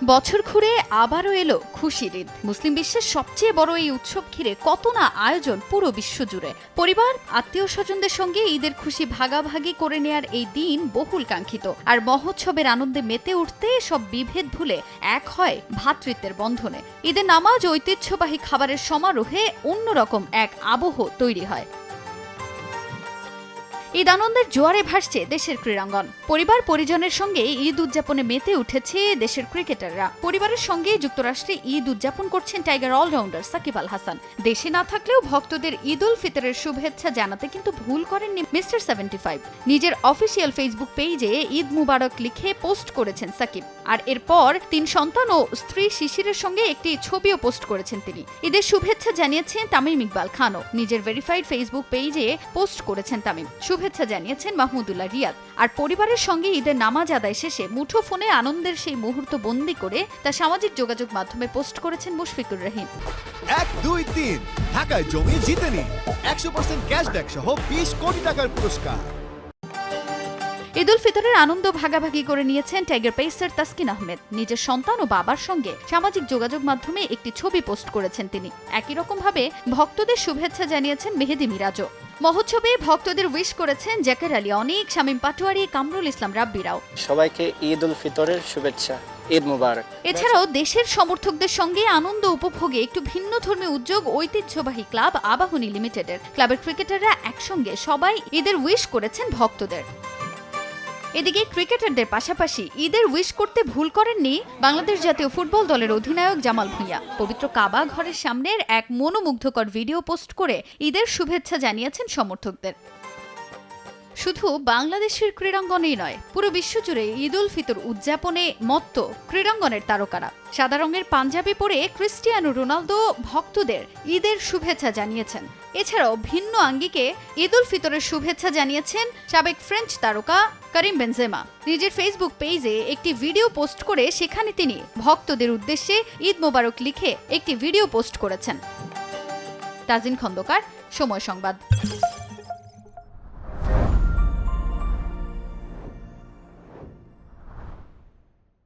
বছর ঘুরে আবারও এলো খুশির ঈদ। মুসলিম বিশ্বের সবচেয়ে বড় এই উৎসব ঘিরে কত না আয়োজন পুরো বিশ্ব জুড়ে। পরিবার, আত্মীয় স্বজনদের সঙ্গে ঈদের খুশি ভাগাভাগি করে নেয়ার এই দিন বহুল কাঙ্ক্ষিত। আর মহোৎসবের আনন্দে মেতে উঠতে সব বিভেদ ভুলে এক হয় ভ্রাতৃত্বের বন্ধনে। ঈদের নামাজ, ঐতিহ্যবাহী খাবারের সমারোহে অন্যরকম এক আবহ তৈরি হয়। ঈদ আনন্দের জোয়ারে ভাসছে দেশের ক্রীড়াঙ্গন। পরিবার পরিজনের সঙ্গে ঈদ উদযাপনে মেতে উঠেছে দেশের ক্রিকেটাররা। পরিবারের সঙ্গে যুক্তরাষ্ট্রে ঈদ উদযাপন করছেন টাইগার অলরাউন্ডার সাকিব আল হাসান। দেশে না থাকলেও ভক্তদের ঈদ উল ফিতরের শুভেচ্ছা জানাতে কিন্তু ভুল করেননি মিস্টার 75। নিজের অফিসিয়াল ফেসবুক পেজে ঈদ মুবারক লিখে পোস্ট করেছেন সাকিব। আর এরপর 3 সন্তান ও স্ত্রী শিশিরের সঙ্গে একটি ছবিও পোস্ট করেছেন তিনি। ঈদের শুভেচ্ছা জানিয়েছেন তামিম ইকবাল খানও নিজের ভেরিফাইড ফেসবুক পেজে পোস্ট করেছেন তামিম। শুভেচ্ছা জানিয়েছেন মাহমুদুল্লাহ রিয়াদ। আর পরিবারের সঙ্গে ঈদের নামাজ আদায় শেষে মুঠোফোনে আনন্দের সেই মুহূর্ত বন্দী করে তা সামাজিক যোগাযোগ মাধ্যমে পোস্ট করেছেন মুশফিকুর রহিম। 1, 2, 3 ঢাকায় জমি জিতে নিন 100% ক্যাশব্যাক সহ 20 কোটি টাকার পুরস্কার। ঈদ উল ফিতরের আনন্দ ভাগাভাগি করে নিয়েছেন টাইগার পেসার তাসকিন আহমেদ। নিজের সন্তান ও বাবার সঙ্গে সামাজিক যোগাযোগ মাধ্যমে একটি ছবি পোস্ট করেছেন তিনি। একই রকম ভাবে ভক্তদের শুভেচ্ছা জানিয়েছেন মেহেদি মিরাজও। মহোৎসবে ভক্তদের উইশ করেছেন জাকের আলী অনিক, শামীম পাটোয়ারি, কামরুল ইসলাম রাব্বিরাও। সবাইকে ঈদ উল ফিতরের শুভেচ্ছা, ঈদ মুবারক। এছাড়াও দেশের সমর্থকদের সঙ্গে আনন্দ উপভোগে একটু ভিন্ন ধর্মী উদ্যোগ ঐতিহ্যবাহী ক্লাব আবাহনী লিমিটেডের। ক্লাবের ক্রিকেটাররা একসঙ্গে সবাই ঈদের উইশ করেছেন ভক্তদের। এদিকে ক্রিকেটারদের পাশাপাশি ঈদের উইশ করতে ভুল করেননি বাংলাদেশ জাতীয় ফুটবল দলের অধিনায়ক জামাল ভুঁইয়া। পবিত্র কাবা ঘরের সামনের এক মনোমুগ্ধকর ভিডিও পোস্ট করে ঈদের শুভেচ্ছা জানিয়েছেন সমর্থকদের। শুধু বাংলাদেশের ক্রীড়াঙ্গনেই নয়, পুরো বিশ্বজুড়ে ঈদ উল ফিতর উদযাপনে মত্ত ক্রীড়াঙ্গনের তারকারা। সাদা রঙের পাঞ্জাবি পরে ক্রিস্টিয়ানো রোনালদো ভক্তদের ঈদের শুভেচ্ছা জানিয়েছেন। এছাড়াও ভিন্ন আঙ্গিকে ঈদ উল ফিতরের শুভেচ্ছা জানিয়েছেন সাবেক ফ্রেঞ্চ তারকা করিম বেনজেমা। নিজের ফেসবুক পেজে একটি ভিডিও পোস্ট করে সেখানে তিনি ভক্তদের উদ্দেশ্যে ঈদ মোবারক লিখে একটি ভিডিও পোস্ট করেছেন। তাজিন খন্দকার, সময় সংবাদ।